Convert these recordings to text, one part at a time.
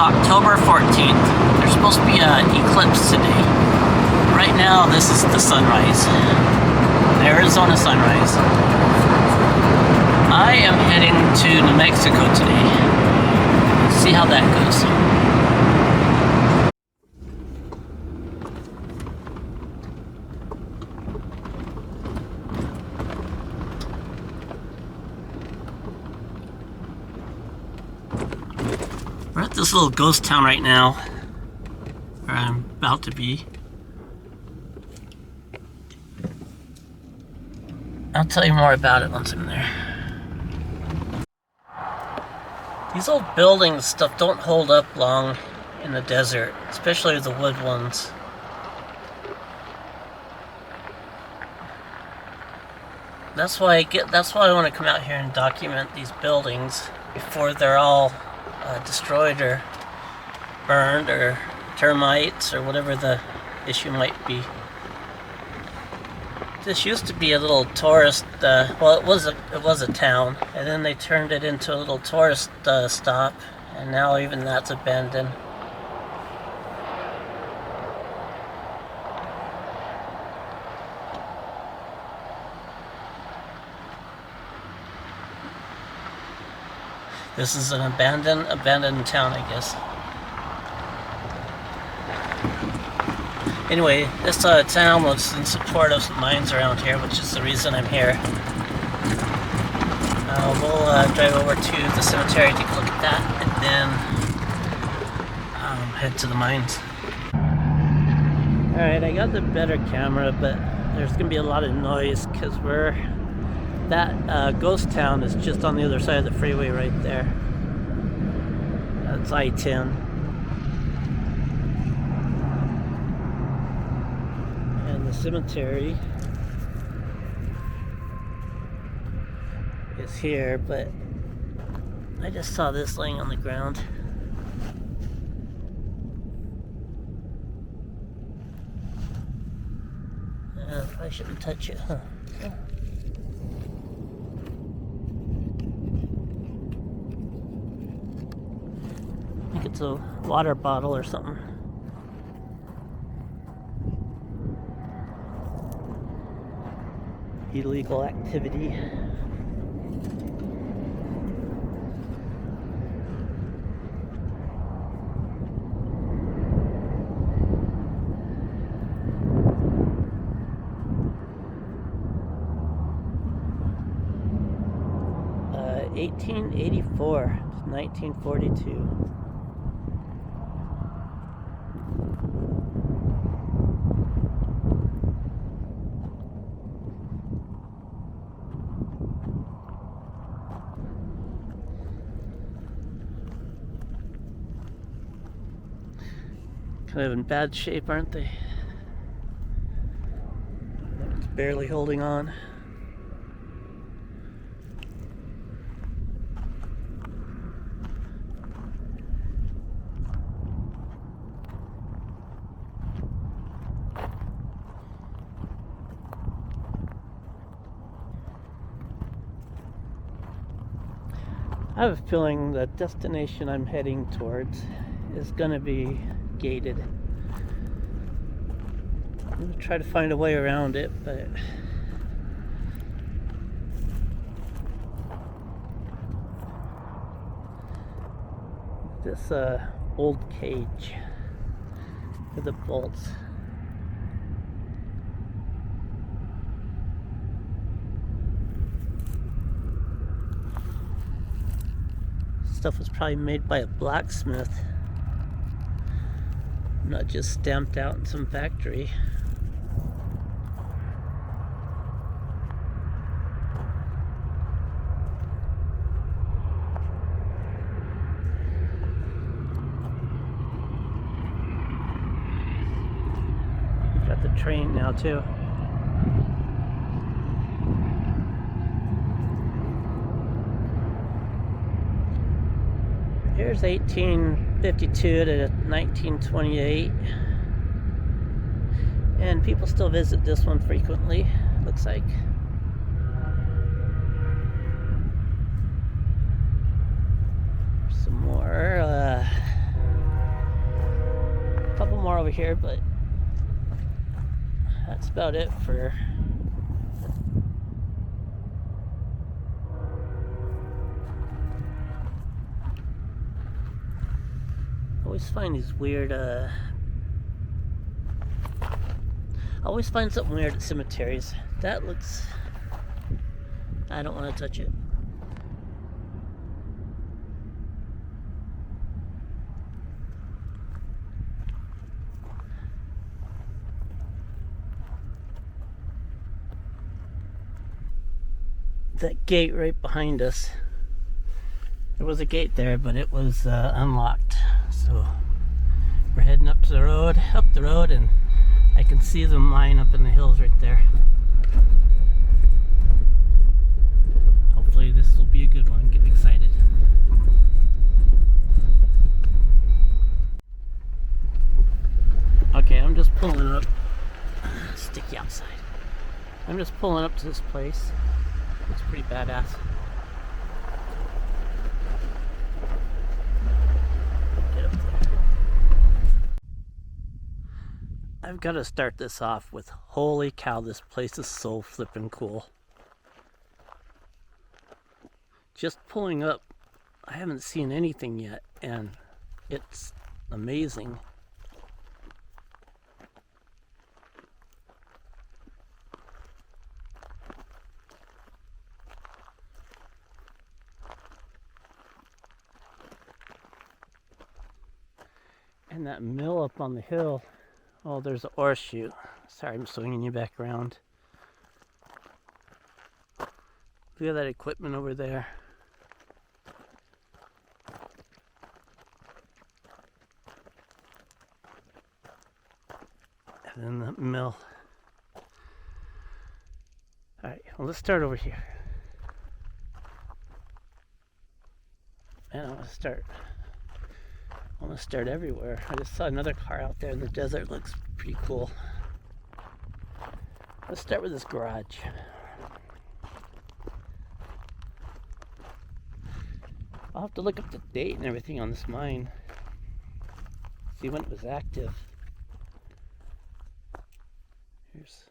October 14th. There's supposed to be an eclipse today. Right now, this is the sunrise. Arizona sunrise. I am heading to New Mexico today. Let's see how that goes. We're at this little ghost town right now, where I'm about to be. I'll tell you more about it once I'm there. These old buildings stuff don't hold up long in the desert, especially the wood ones. That's why I want to come out here and document these buildings before they're all destroyed or burned or termites or whatever the issue might be. This used to be a little tourist, well, it was a town, and then they turned it into a little tourist stop, and now even that's abandoned. This is an abandoned town, I guess. Anyway, this town was in support of some mines around here, which is the reason I'm here. We'll drive over to the cemetery, take a look at that, and then head to the mines. Alright, I got the better camera, but there's going to be a lot of noise because that ghost town is just on the other side of the freeway right there. That's I-10. And the cemetery is here, but I just saw this laying on the ground. I shouldn't touch it, huh? I think it's a water bottle or something. Illegal activity. Uh, 1884 to 1942. Kind of in bad shape, aren't they? It's barely holding on. I have a feeling the destination I'm heading towards is going to be gated. I'm going to try to find a way around it, but this old cage with the bolts. Stuff was probably made by a blacksmith, not just stamped out in some factory. We've got the train now too. Here's 1852 to 1928, and people still visit this one frequently, looks like. Some more over here, but that's about it for I always find these weird I always find something weird at cemeteries. That looks, I don't want to touch it. That gate right behind us, there was a gate there, but it was unlocked. So we're heading up the road, and I can see the mine up in the hills right there. Hopefully this will be a good one. Get excited. Okay, I'm just pulling up. Sticky outside. I'm just pulling up to this place. It's pretty badass. Get up there. I've got to start this off with, holy cow, this place is so flippin' cool. Just pulling up, I haven't seen anything yet, and it's amazing. And that mill up on the hill, oh, there's an ore chute. Sorry, I'm swinging you back around. Look at that equipment over there. And then the mill. Alright, well, let's start over here. Man, I want to start everywhere. I just saw another car out there in the desert. Looks pretty cool. Let's start with this garage. I'll have to look up the date and everything on this mine. See when it was active. Here's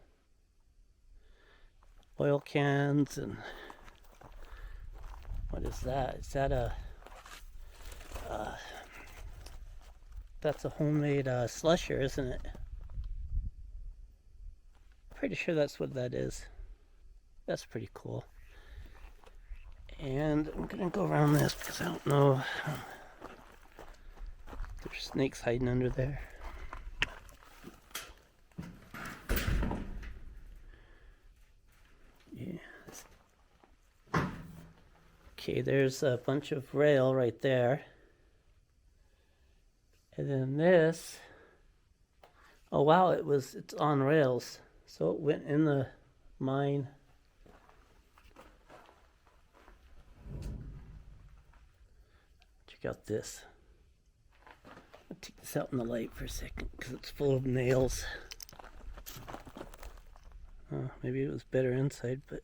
oil cans and what is that? Is that a that's a homemade slusher, isn't it? Pretty sure that's what that is. That's pretty cool. And I'm gonna go around this because I don't know. There's snakes hiding under there. Yeah. Okay, there's a bunch of rail right there. And then this, oh wow, it's on rails. So it went in the mine. Check out this. I'll take this out in the light for a second because it's full of nails. Maybe it was better inside, but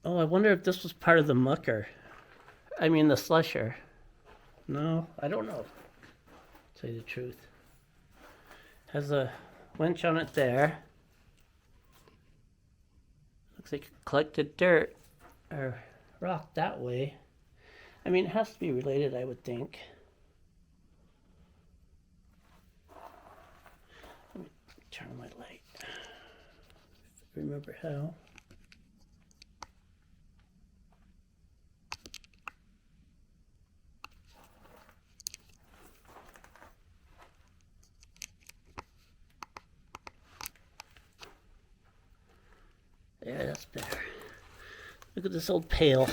oh, I wonder if this was part of the mucker. I mean the slusher. No, I don't know. To tell you the truth. Has a winch on it there. Looks like it collected dirt or rock that way. I mean, it has to be related, I would think. Let me turn on my light. Remember how. Yeah, that's better. Look at this old pail.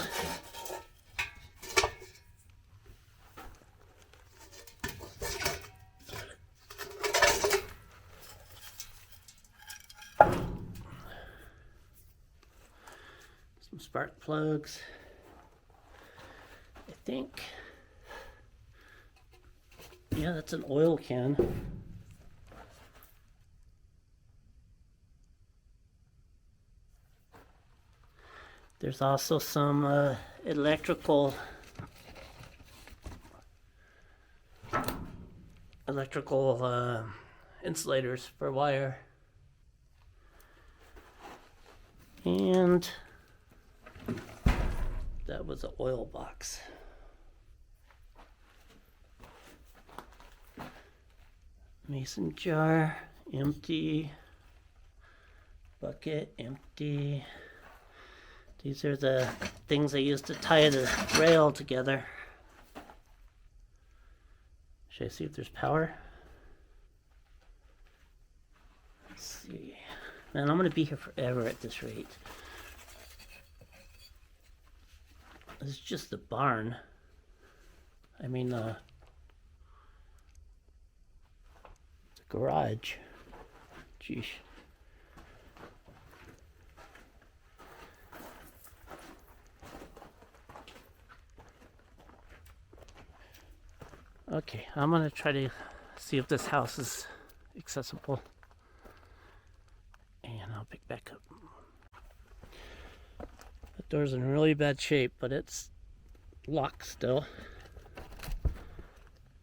Some spark plugs. I think Yeah, that's an oil can. There's also some electrical insulators for wire. And that was an oil box. Mason jar, empty. Bucket, empty. These are the things I use to tie the rail together. Should I see if there's power? Let's see. Man, I'm going to be here forever at this rate. This is just the barn. I mean, the garage. Jeez. Okay, I'm gonna try to see if this house is accessible, and I'll pick back up. The door's in really bad shape, but it's locked still.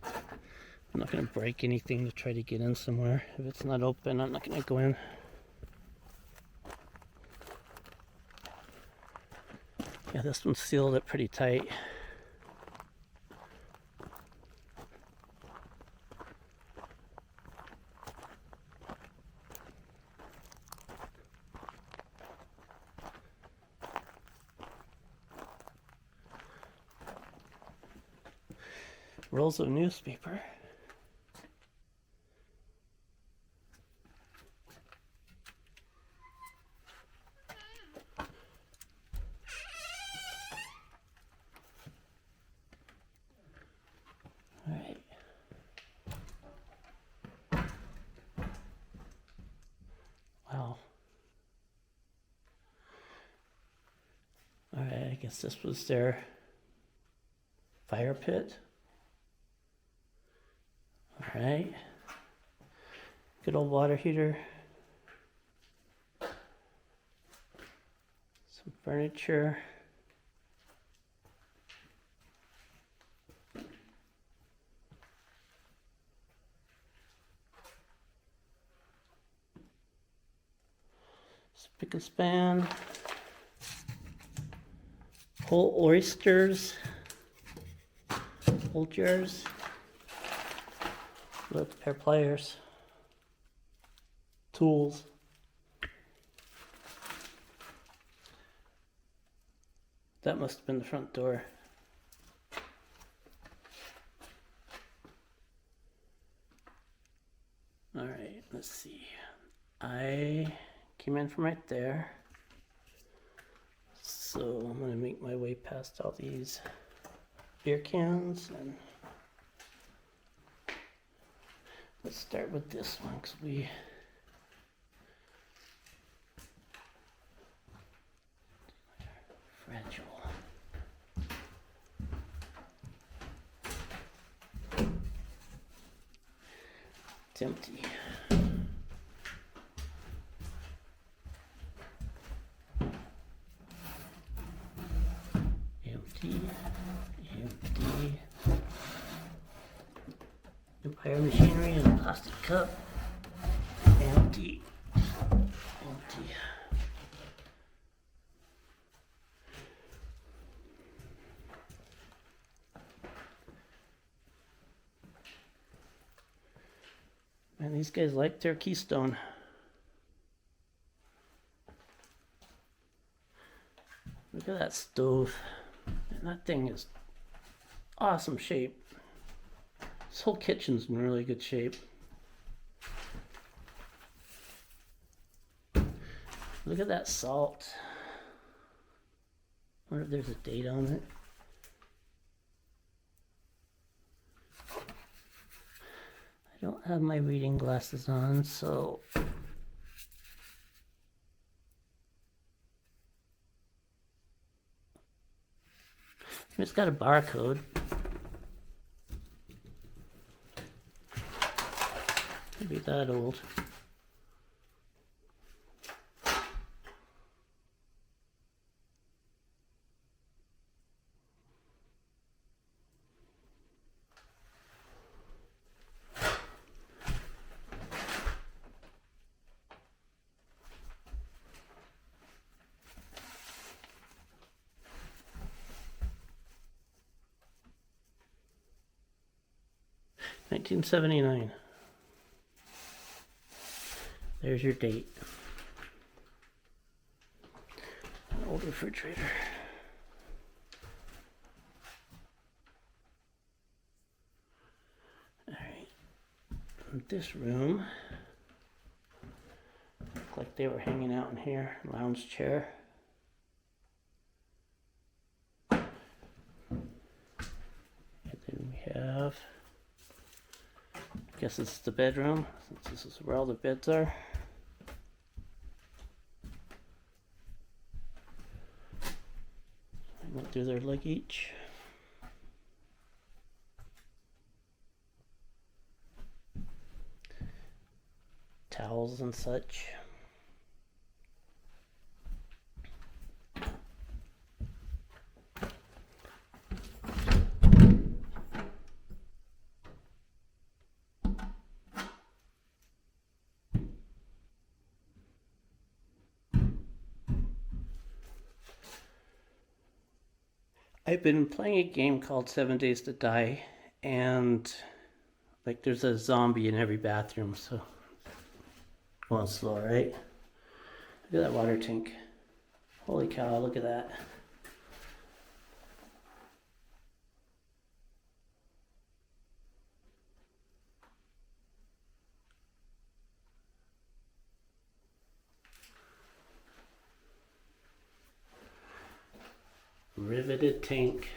I'm not gonna break anything to try to get in somewhere. If it's not open, I'm not gonna go in. Yeah, this one sealed it pretty tight. Rolls of newspaper. All right. Wow. All right, I guess this was their fire pit. All right. Good old water heater. Some furniture. Spick and span. Whole oysters. Old jars. Look, pair of pliers. Tools. That must have been the front door. All right, let's see. I came in from right there. So I'm gonna make my way past all these beer cans and let's start with this one because we fragile. It's empty. Empty. Empty. Empire machinery and a plastic cup. Empty. Empty. Man, these guys like their Keystone. Look at that stove. Man, that thing is awesome shape. This whole kitchen's in really good shape. Look at that salt. I wonder if there's a date on it. I don't have my reading glasses on, so it's got a barcode. be that old. $1979. There's your date. An old refrigerator. Alright. This room looked like they were hanging out in here. Lounge chair. And then we have, I guess it's the bedroom, since this is where all the beds are. I went through their luggage. Towels and such. I've been playing a game called 7 Days to Die, and like there's a zombie in every bathroom, so going slow, right? Look at that water tank. Holy cow, look at that. Riveted tank.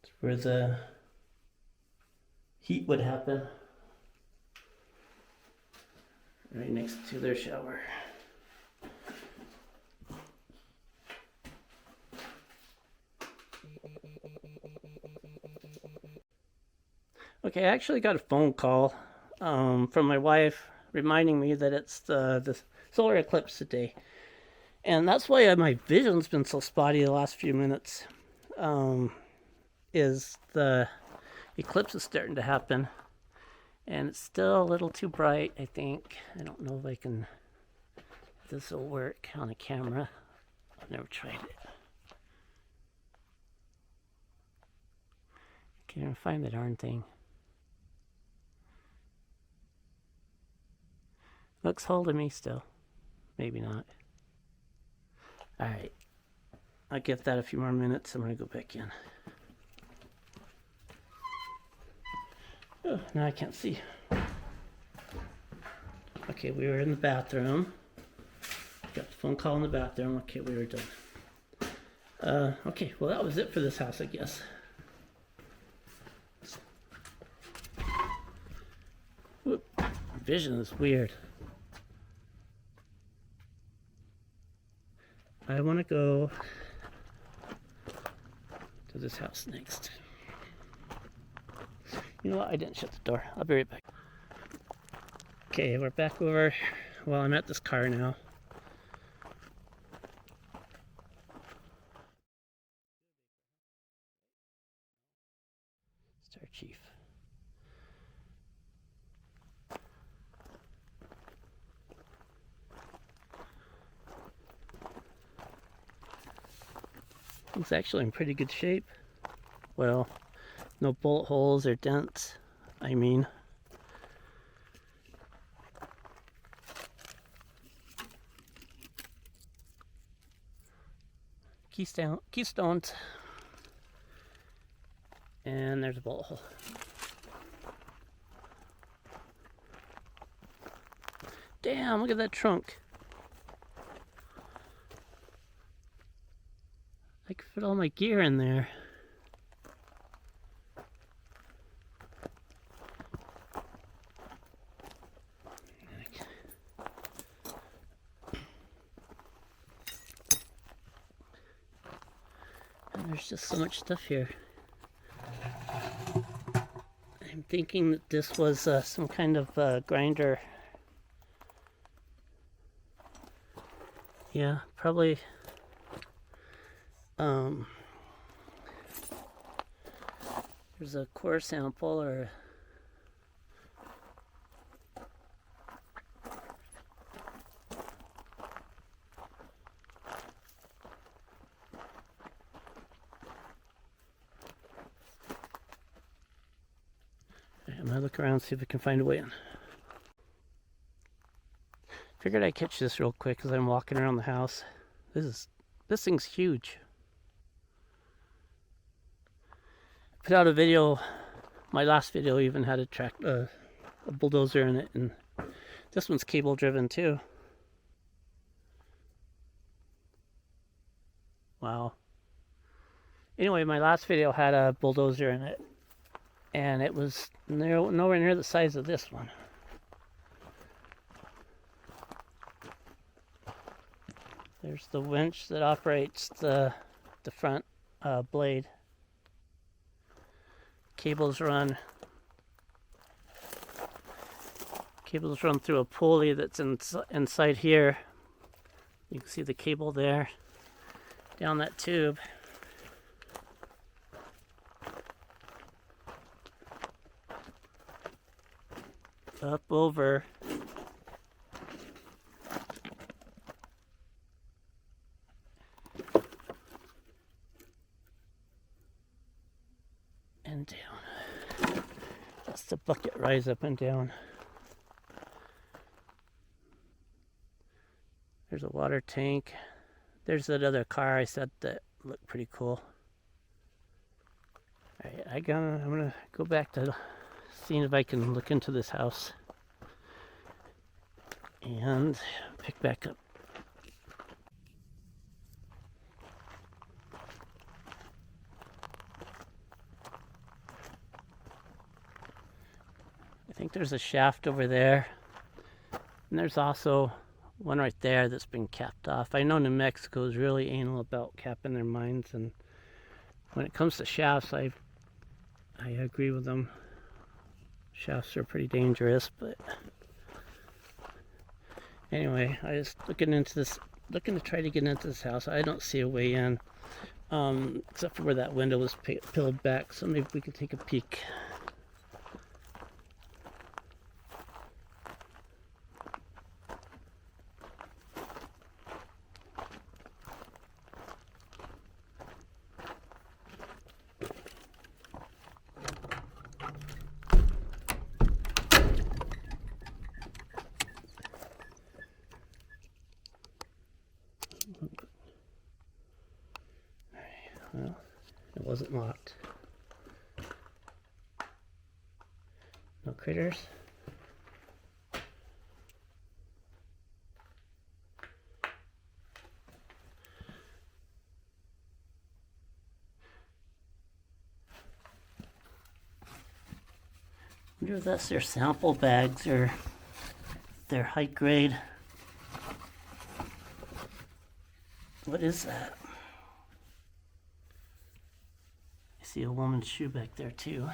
It's where the heat would happen. Right next to their shower. Okay, I actually got a phone call from my wife reminding me that it's the solar eclipse today. And that's why my vision's been so spotty the last few minutes. Is the eclipse is starting to happen. And it's still a little too bright, I think. I don't know if this will work on a camera. I've never tried it. Can't even find the darn thing. Looks holding me still. Maybe not. Alright. I'll give that a few more minutes. I'm going to go back in. Oh, now I can't see. Okay, we were in the bathroom. Got the phone call in the bathroom. Okay, we were done. Okay, well that was it for this house, I guess. Whoop. Vision is weird. I want to go to this house next. You know what? I didn't shut the door. I'll be right back. Okay, we're back over. Well, I'm at this car now. Star Chief. It's actually in pretty good shape. Well, no bullet holes or dents, I mean. Keystones. And there's a bullet hole. Damn, look at that trunk. I could fit all my gear in there. And there's just so much stuff here. thinking that this was some kind of grinder. Yeah, probably. There's a core sample or. I'm gonna look around, see if I can find a way in. Figured I'd catch this real quick as I'm walking around the house. This thing's huge. I put out a video. My last video even had a bulldozer in it, and this one's cable driven too. Wow. Anyway, my last video had a bulldozer in it, and it was nowhere near the size of this one. There's the winch that operates the front blade. Cables run through a pulley that's inside here. You can see the cable there, down that tube. Up over. And down. That's the bucket rise up and down. There's a water tank. There's that other car I said that looked pretty cool. Alright, I'm gonna go back to seeing if I can look into this house and pick back up. I think there's a shaft over there, and there's also one right there that's been capped off. I know New Mexico is really anal about capping their mines, and when it comes to shafts, I agree with them. Shafts are pretty dangerous, but anyway, I was looking to try to get into this house. I don't see a way in, except for where that window was peeled back, so maybe we could take a peek. Well, it wasn't locked. No critters. I wonder if that's their sample bags or their high grade. What is that? I see a woman's shoe back there too.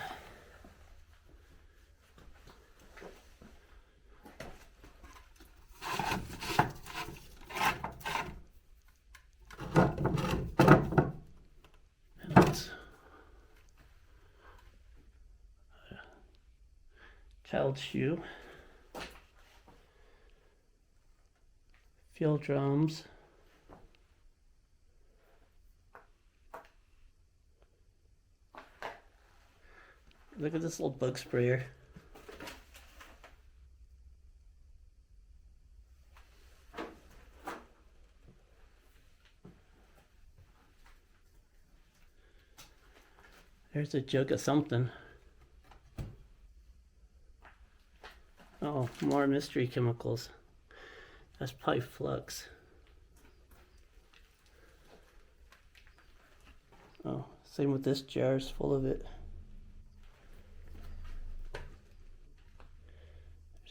Child's shoe. Field drums. Look at this little bug sprayer. There's a jug of something. Oh, more mystery chemicals. That's probably flux. Oh, same with this jar, is full of it.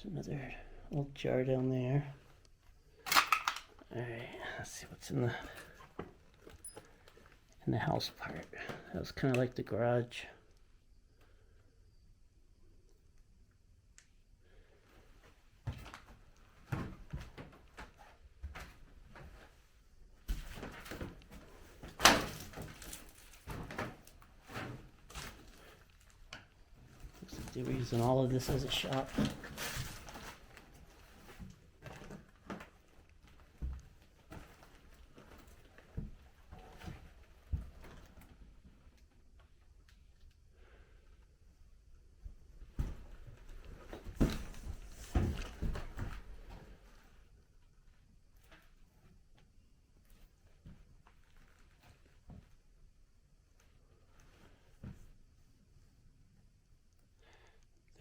There's another old jar down there. Alright, let's see what's in the house part. That was kind of like the garage. They were using all of this as a shop.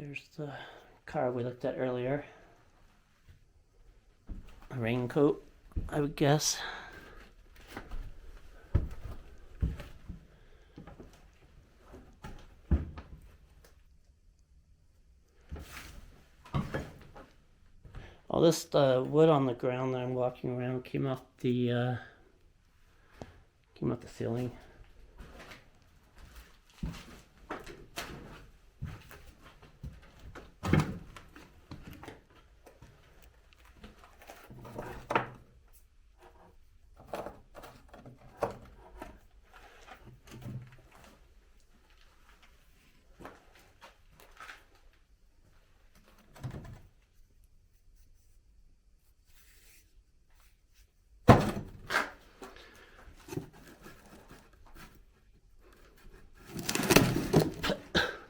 There's the car we looked at earlier. A raincoat, I would guess. All this wood on the ground that I'm walking around came off the ceiling.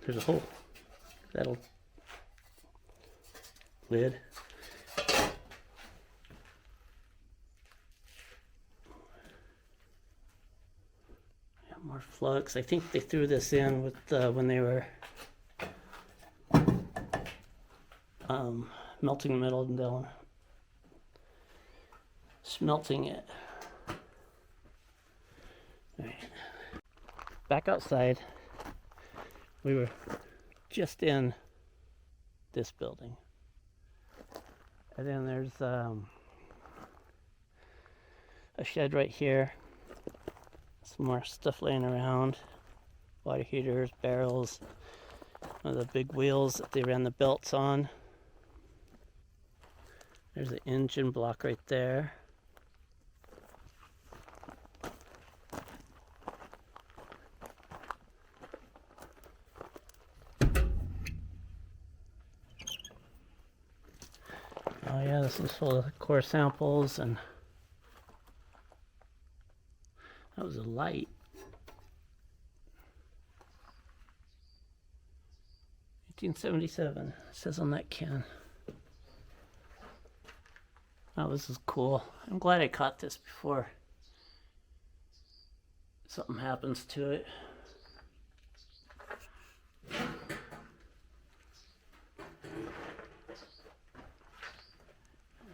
There's a hole. That'll lid. Yeah, more flux. I think they threw this in with when they were melting the metal down, smelting it. All right. Back outside. We were just in this building. And then there's a shed right here. Some more stuff laying around. Water heaters, barrels. One of the big wheels that they ran the belts on. There's the engine block right there. Oh yeah, this is full of core samples, and that was a light. 1877, it says on that can. Oh, this is cool. I'm glad I caught this before something happens to it. I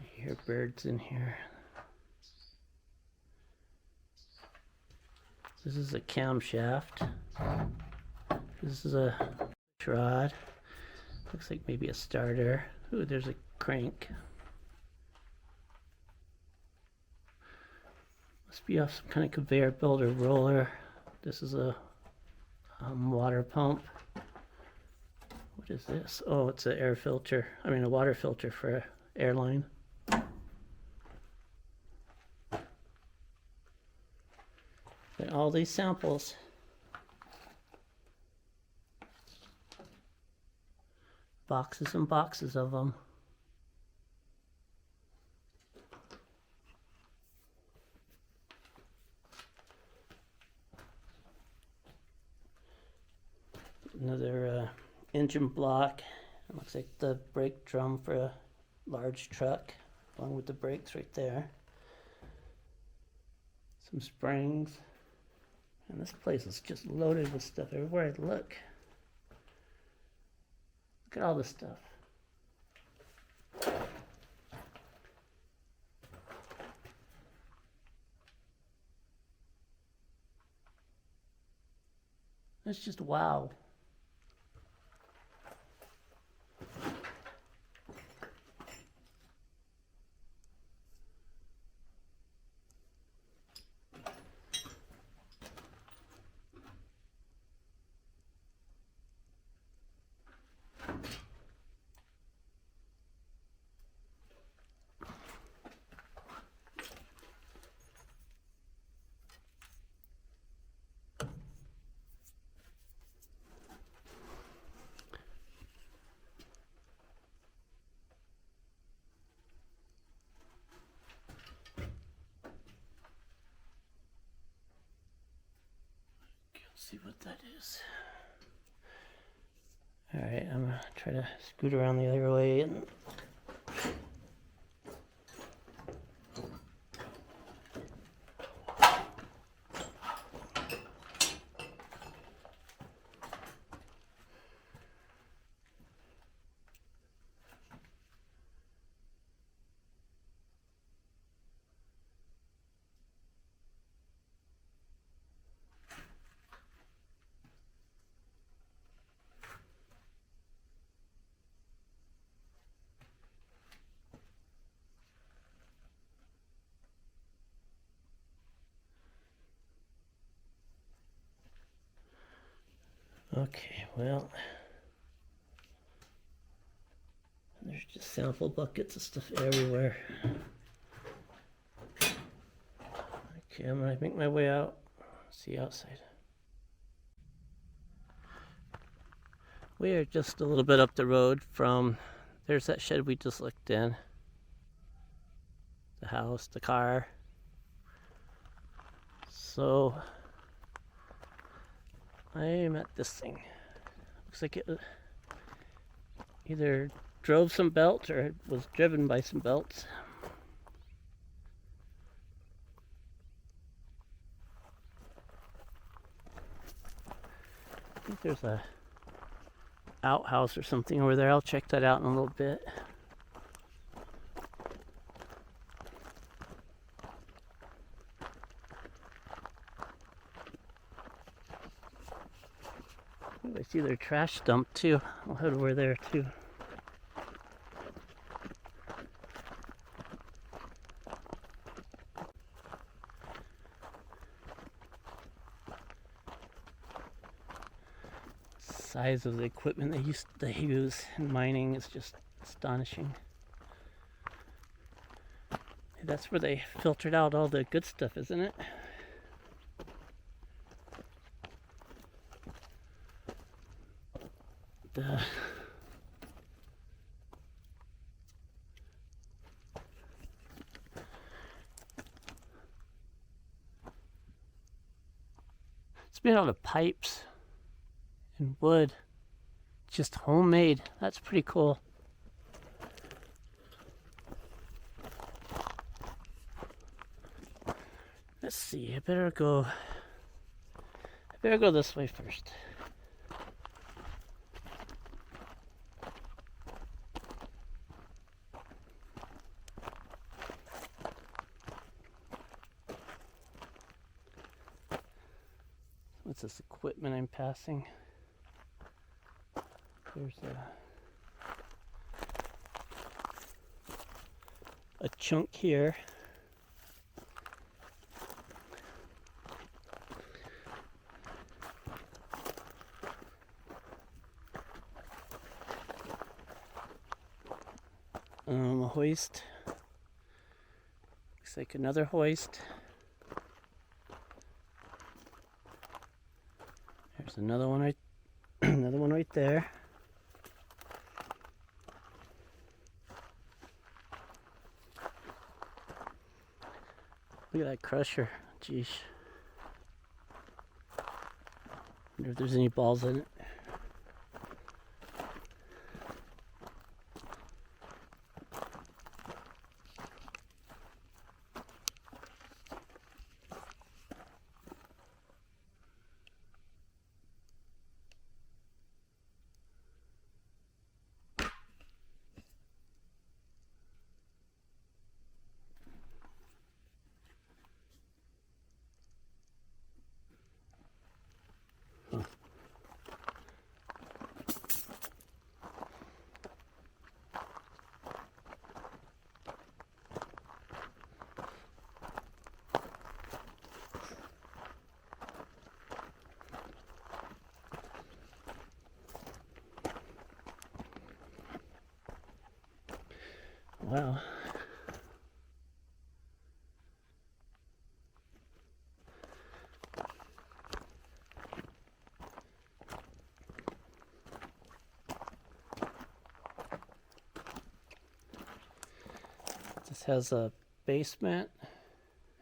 hear birds in here. This is a camshaft. This is a rod. Looks like maybe a starter. Ooh, there's a crank. Must be off some kind of conveyor belt or roller. This is a water pump. What is this? Oh, it's an air filter. I mean, a water filter for an airline. And all these samples. Boxes and boxes of them. Another engine block. It looks like the brake drum for a large truck, along with the brakes right there. Some springs. And this place is just loaded with stuff everywhere I look. Look at all this stuff. That's just wow. see what that is. Alright, I'm gonna try to scoot around the other way and okay, well, there's just sample buckets of stuff everywhere. Okay, I'm gonna make my way out. See outside. We are just a little bit up the road from, there's that shed we just looked in. The house, the car. So, I am at this thing. Looks like it either drove some belts or it was driven by some belts. I think there's a outhouse or something over there. I'll check that out in a little bit. I see their trash dump too. I'll head over there too. Size of the equipment they use in mining is just astonishing. That's where they filtered out all the good stuff, isn't it? It's made out of pipes and wood, just homemade. That's pretty cool. Let's see, I better go this way first. What's this equipment I'm passing? There's a chunk here. A hoist. Looks like another hoist. There's another one right there. Look at that crusher. Jeez. Wonder if there's any balls in it. Wow. This has a basement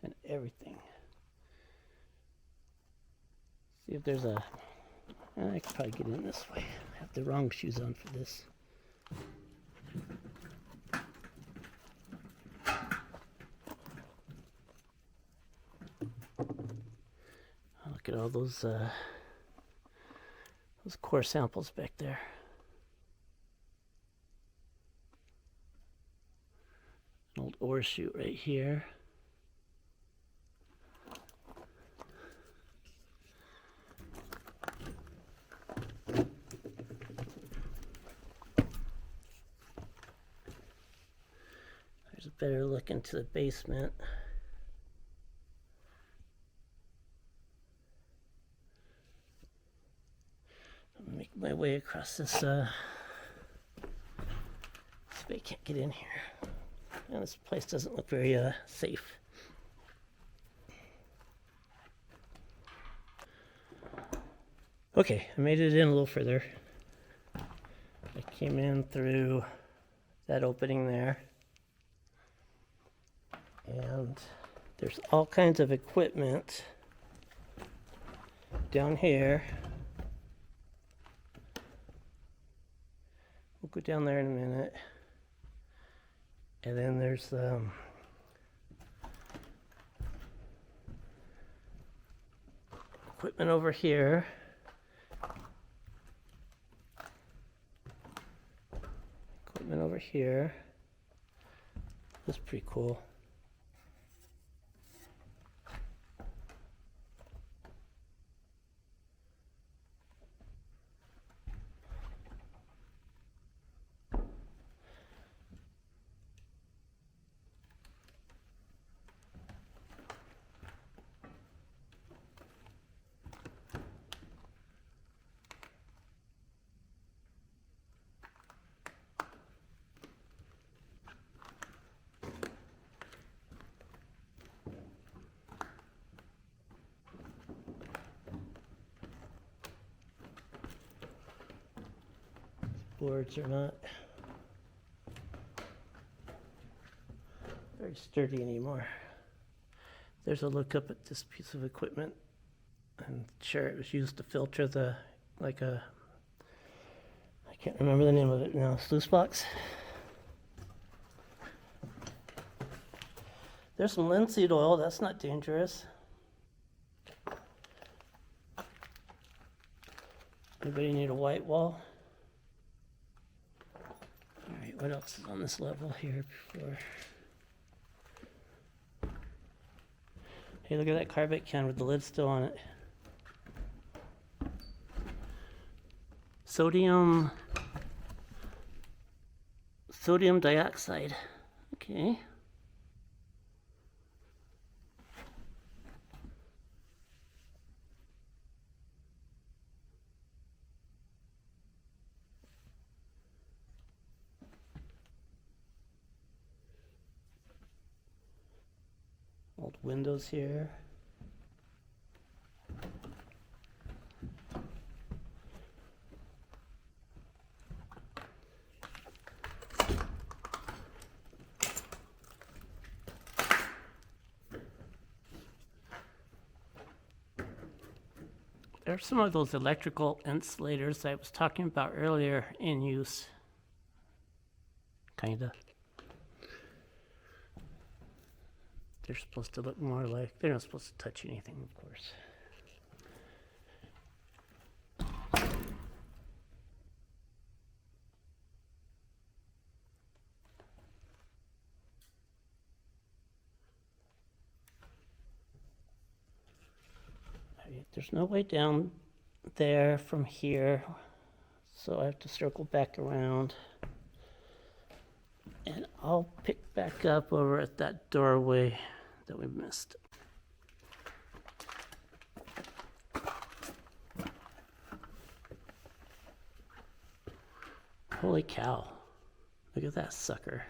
and everything. See See if there's a... I could probably get in this way. I have the wrong shoes on for this. Look at all those core samples back there. An old ore chute right here. There's a better look into the basement. Make my way across this so I can't get in here. And this place doesn't look very safe. Okay, I made it in a little further. I came in through that opening there. And there's all kinds of equipment down here. We'll go down there in a minute. And then there's equipment over here. Equipment over here. That's pretty cool. Boards are not very sturdy anymore. There's a look up at this piece of equipment. I'm sure it was used to filter the, I can't remember the name of it now, sluice box. There's some linseed oil, that's not dangerous. Anybody need a white wall? Alright, what else is on this level here before? Hey, look at that carbide can with the lid still on it. Sodium dioxide. Okay. Old windows here. There are some of those electrical insulators I was talking about earlier in use. Kinda. They're supposed to look more like, they're not supposed to touch anything, of course. There's no way down there from here, so I have to circle back around. And I'll pick back up over at that doorway that we missed. Holy cow. Look at that sucker.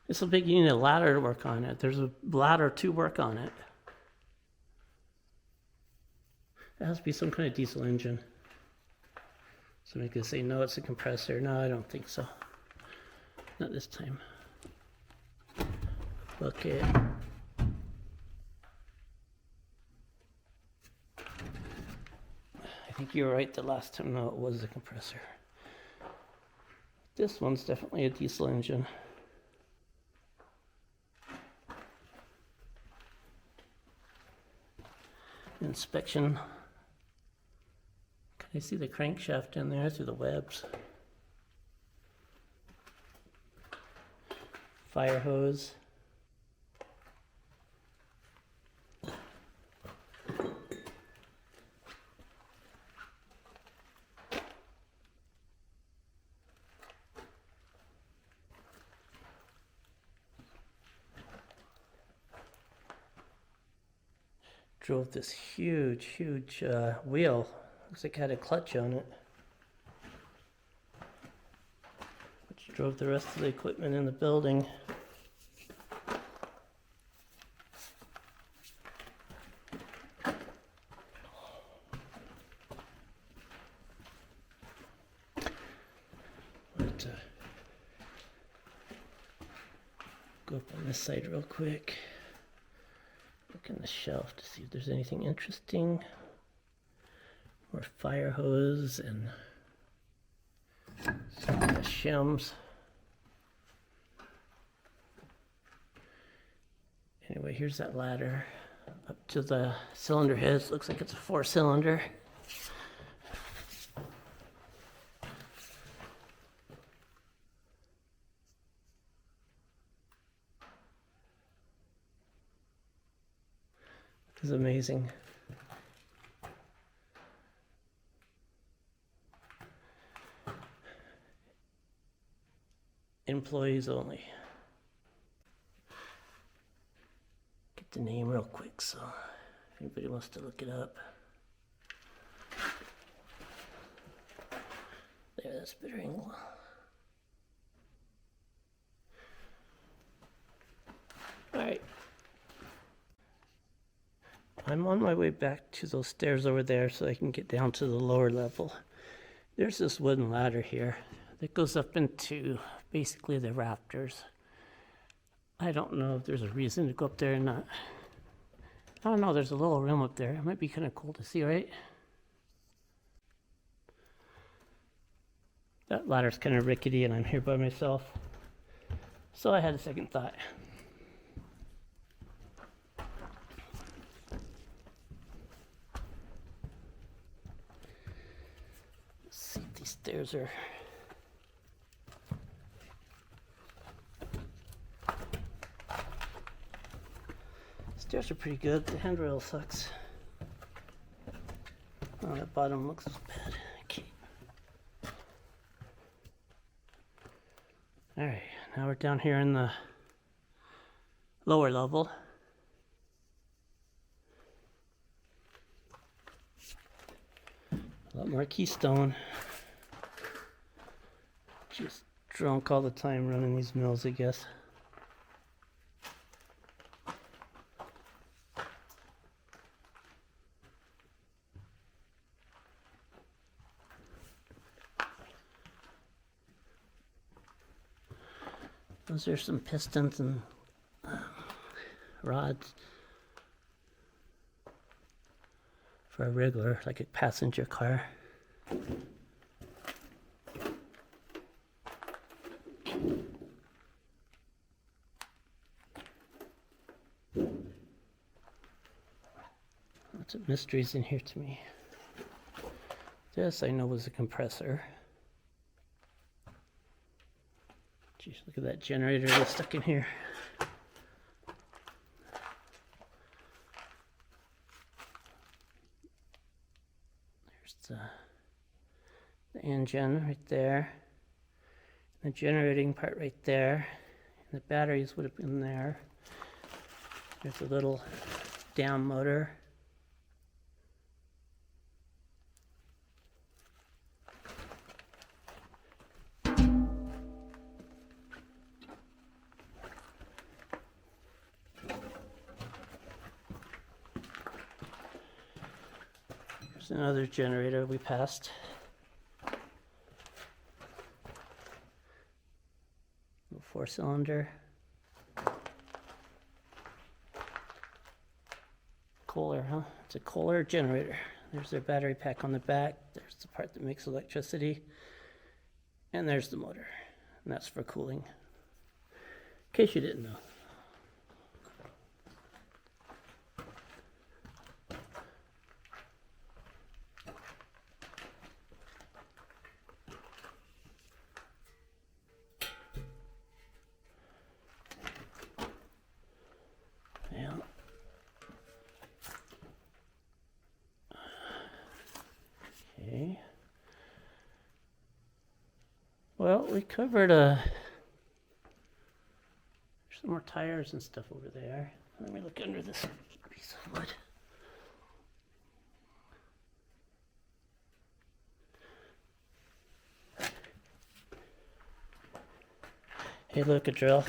It's a big, you need a ladder to work on it. There's a ladder to work on it. It has to be some kind of diesel engine. Somebody could say, no, it's a compressor. No, I don't think so. Not this time. bucket. I think you were right the last time. No, it was the compressor. This one's definitely a diesel engine. Inspection. Can I see the crankshaft in there through the webs? Fire hose. Drove this huge wheel. Looks like it had a clutch on it. Which drove the rest of the equipment in the building. But, go up on this side real quick. Look in the shelf to see if there's anything interesting. More fire hose and some of the shims. Anyway, here's that ladder up to the cylinder heads. Looks like it's a 4-cylinder. This is amazing. Employees only. Get the name real quick so if anybody wants to look it up. There, that's a better angle. Alright. I'm on my way back to those stairs over there so I can get down to the lower level. There's this wooden ladder here that goes up into basically the rafters. I don't know if there's a reason to go up there or not. I don't know, there's a little room up there. It might be kind of cool to see, right? That ladder's kind of rickety and I'm here by myself. So I had a second thought. Let's see if these stairs are... Stairs are pretty good. The handrail sucks. Oh, that bottom looks bad. Okay. Alright, now we're down here in the lower level. A lot more keystone. Just drunk all the time running these mills, I guess. Those are some pistons and rods for a regular, like a passenger car. Lots of mysteries in here to me. This I know was a compressor. Jeez, look at that generator that's stuck in here. There's the engine right there. The generating part right there. And the batteries would have been there. There's a little dam motor. There's another generator we passed. A 4-cylinder. Kohler, huh? It's a Kohler generator. There's their battery pack on the back. There's the part that makes electricity. And there's the motor. And that's for cooling. In case you didn't know. Yeah. Okay. Well, we covered there's some more tires and stuff over there. Let me look under this piece of wood. Hey, look, a drill.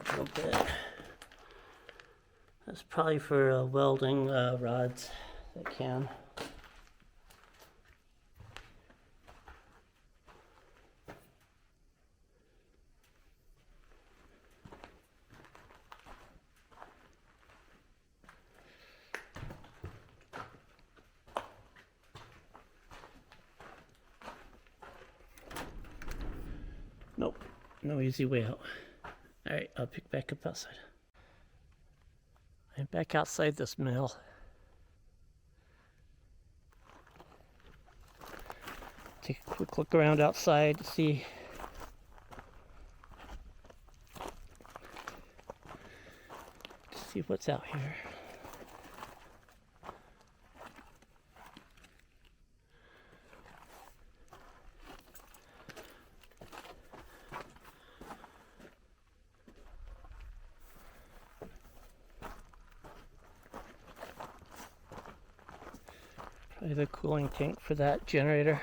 Drill bit. That's probably for welding rods that can. Nope, no easy way out. All right, I'll pick back up outside. I'm back outside this mill. Take a quick look around outside to see what's out here. Probably the cooling tank for that generator.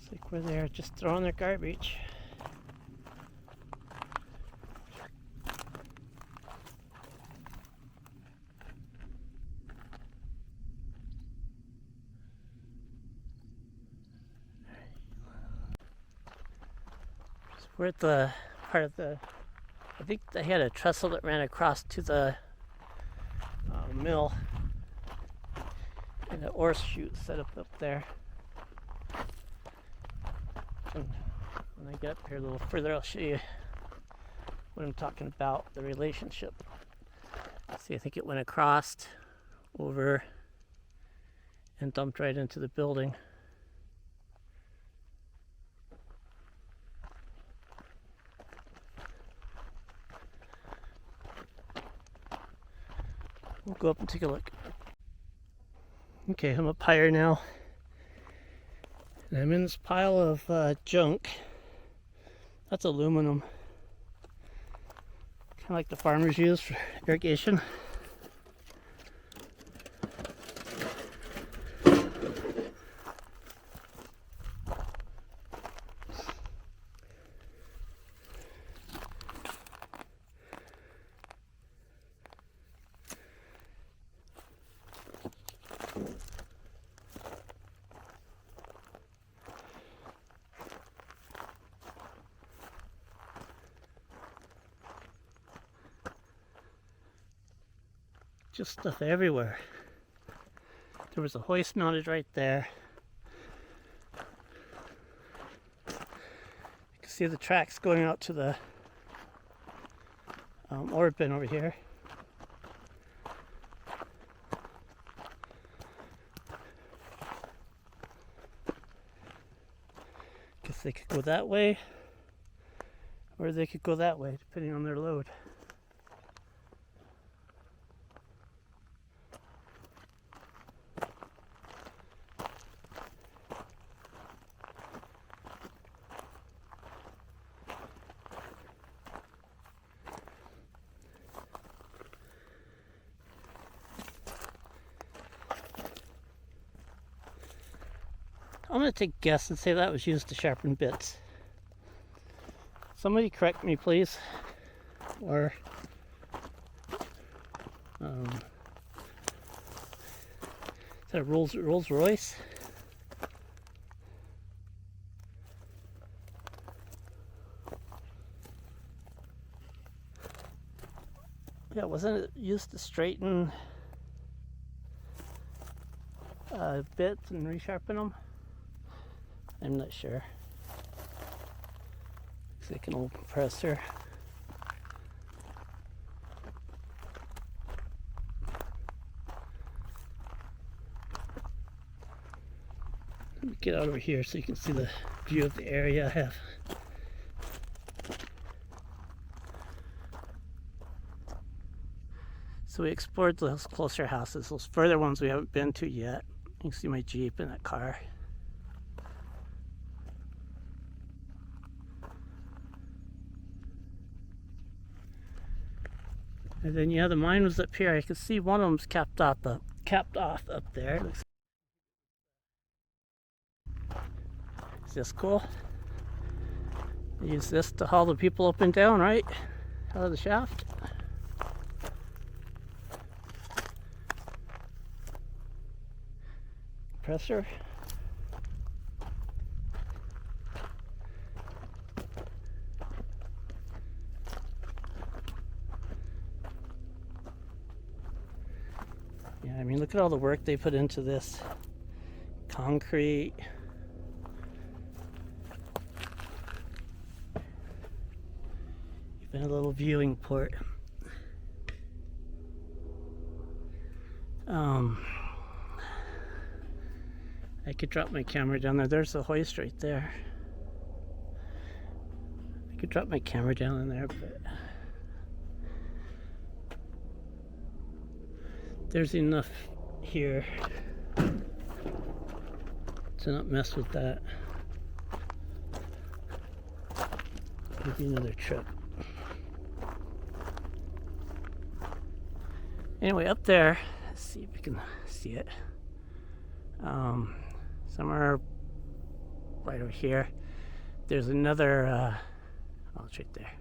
Looks like we're there just throwing their garbage. We're at the part of the, I think they had a trestle that ran across to the mill, and the ore chute set up there. And when I get up here a little further, I'll show you what I'm talking about, the relationship. See, I think it went across, over, and dumped right into the building. We'll go up and take a look. Okay, I'm up higher now. And I'm in this pile of junk. That's aluminum. Kind of like the farmers use for irrigation. Just stuff everywhere. There was a hoist mounted right there. You can see the tracks going out to the ore bin over here. Guess they could go that way, or they could go that way, depending on their load. I'm going to take a guess and say that was used to sharpen bits. Somebody correct me, please. Or is that a Rolls Royce? Yeah, wasn't it used to straighten bits and resharpen them? I'm not sure. Looks like an old compressor. Let me get out over here so you can see the view of the area I have. So we explored those closer houses, those further ones we haven't been to yet. You can see my Jeep in that car. And then yeah, the mine was up here. I could see one of them's capped off up there. Is this cool? Use this to haul the people up and down, right? Out of the shaft. Compressor. Yeah, I mean, look at all the work they put into this. Concrete. Even a little viewing port. I could drop my camera down there. There's the hoist right there. I could drop my camera down in there, but there's enough here to not mess with that. Maybe another trip. Anyway, up there, let's see if we can see it. Somewhere right over here, there's another, oh, it's right there.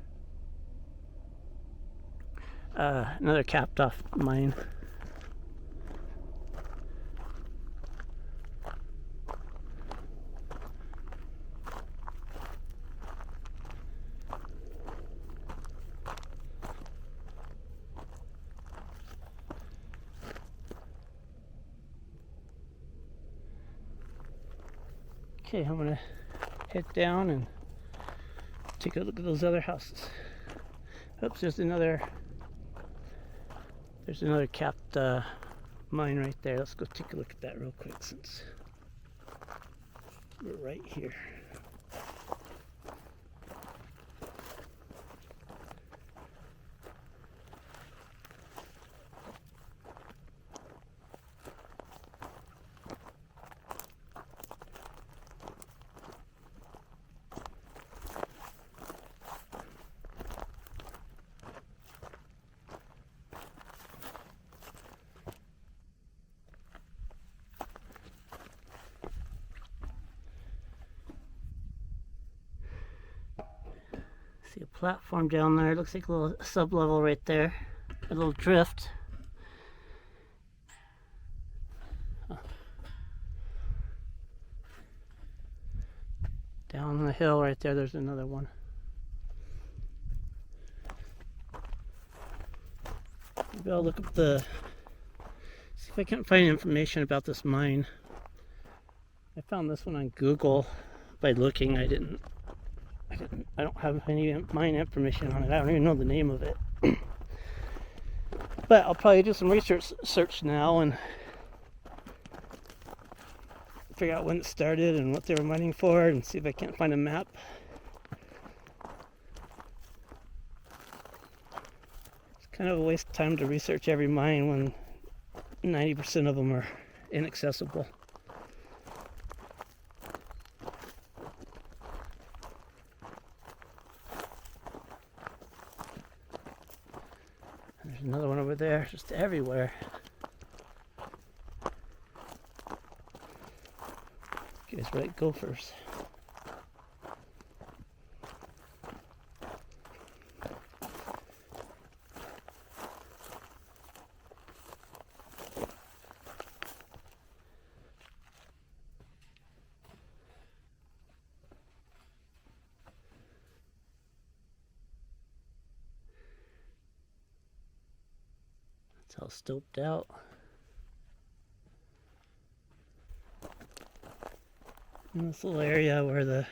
Another capped off mine. Okay, I'm gonna head down and take a look at those other houses. Oops, there's another capped mine right there. Let's go take a look at that real quick since we're right here. See a platform down there. It looks like a little sub-level right there. A little drift. Huh. Down the hill right there, there's another one. Maybe I'll look up see if I can find information about this mine. I found this one on Google by looking. I don't have any mine information on it. I don't even know the name of it. But I'll probably do some research now and figure out when it started and what they were mining for, and see if I can't find a map. It's kind of a waste of time to research every mine when 90% of them are inaccessible. There's another one over there, just everywhere. Guys, right, gophers. It's all stoped out. In this little area where the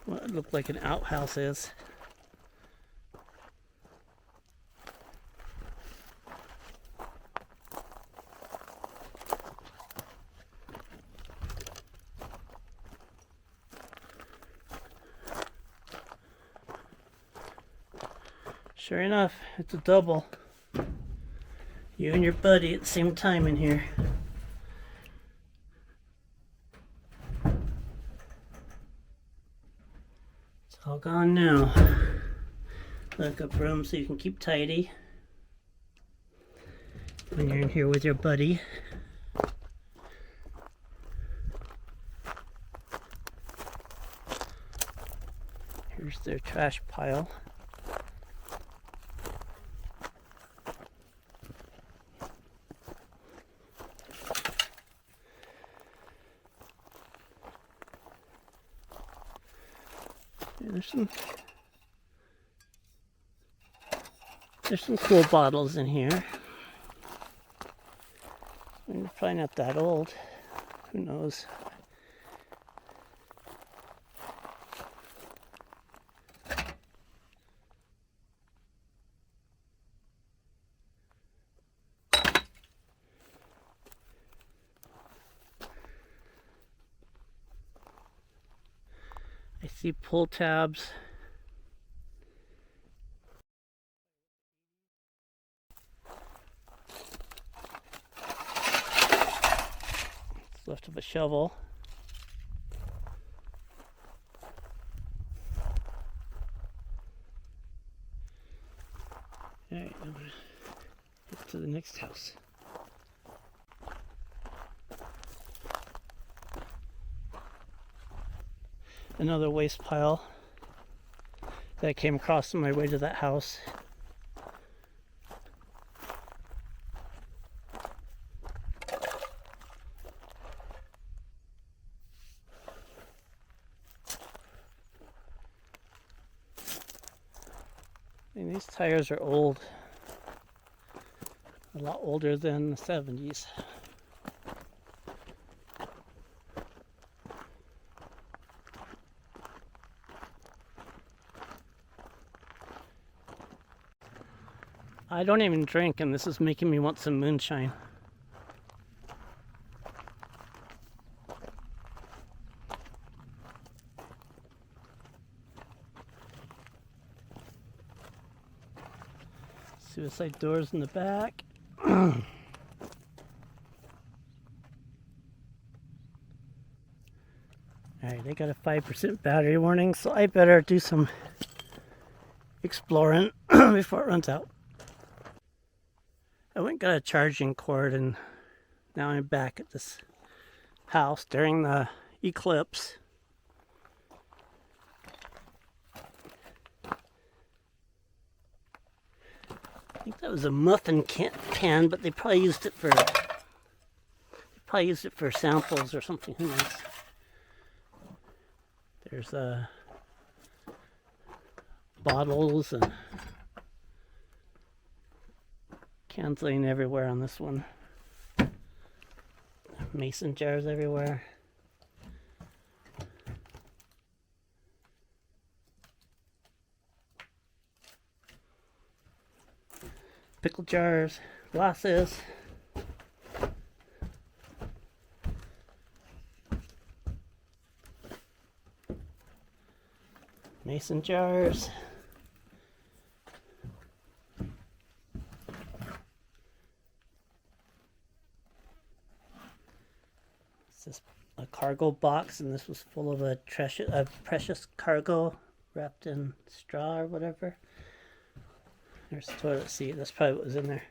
what looked like an outhouse is. Sure enough, it's a double. You and your buddy at the same time in here. It's all gone now. Look up room so you can keep tidy when you're in here with your buddy. Here's their trash pile. There's some cool bottles in here. They're probably not that old. Who knows? I see pull tabs. What's left of a shovel. Alright, I'm gonna head to the next house. Another waste pile that I came across on my way to that house. And these tires are old, a lot older than the 70s. I don't even drink, and this is making me want some moonshine. Suicide doors in the back. Alright, they got a 5% battery warning, so I better do some exploring before it runs out. I went and got a charging cord, and now I'm back at this house during the eclipse. I think that was a muffin can, but they probably used it for samples or something. Who knows? There's bottles and cans laying everywhere on this one. Mason jars everywhere. pickle jars, glasses. Mason jars. This is a cargo box, and this was full of a precious cargo wrapped in straw or whatever. There's the toilet seat. That's probably what was in there.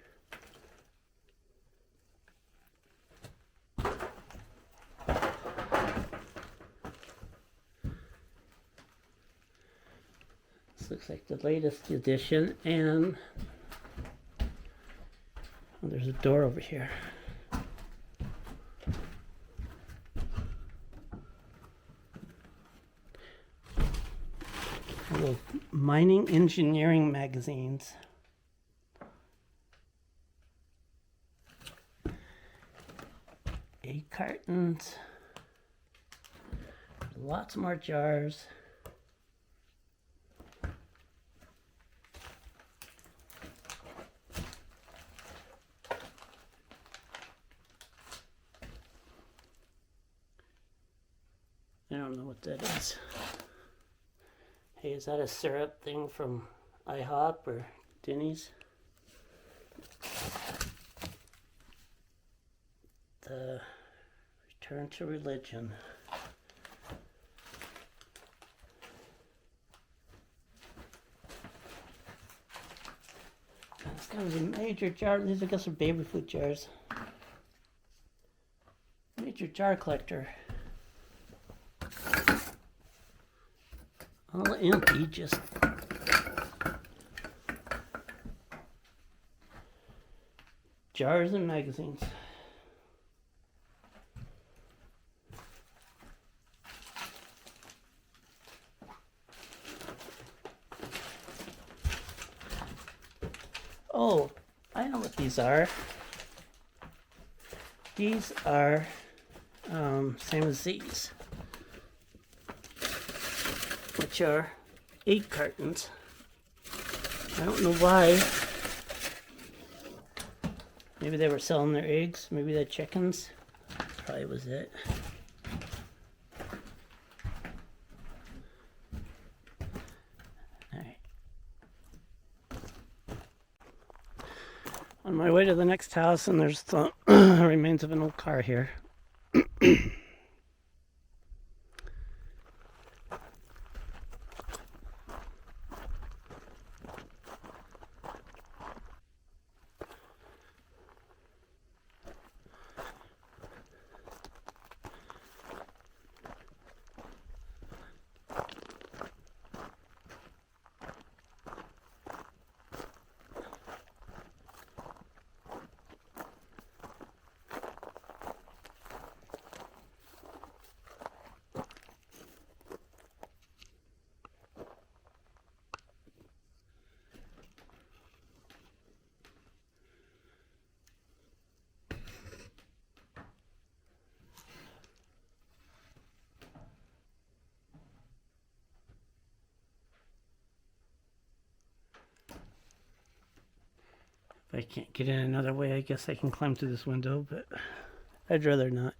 This looks like the latest edition, and oh, there's a door over here. Little mining engineering magazines. Egg cartons. Lots more jars. I don't know what that is. Hey, is that a syrup thing from IHOP or Denny's? The Return to Religion. This guy was a major jar. These I guess are baby food jars. Major jar collector. All empty, just jars and magazines. Oh, I know what these are. These are same as these, which are egg cartons. I don't know why. Maybe they were selling their eggs. Maybe they're chickens. Probably was it. Alright. On my way to the next house, and there's the remains of an old car here. If I can't get in another way, I guess I can climb through this window, but I'd rather not.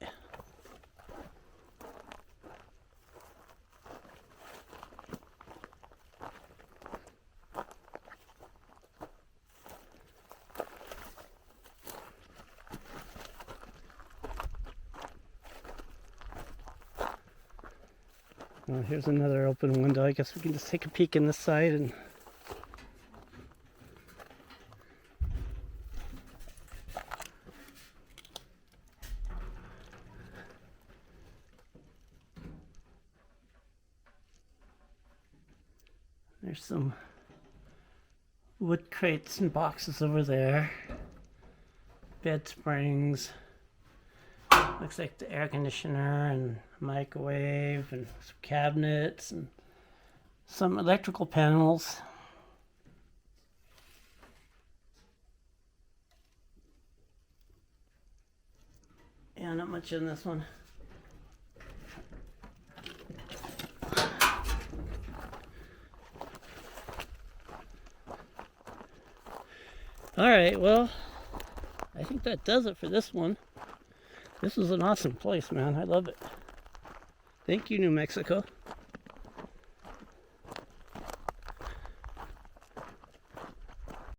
Well, here's another open window. I guess we can just take a peek in this side and there's some wood crates and boxes over there. Bed springs. Looks like the air conditioner and microwave and some cabinets and some electrical panels. Yeah, not much in this one. Alright, well, I think that does it for this one. This is an awesome place, man. I love it. Thank you, New Mexico.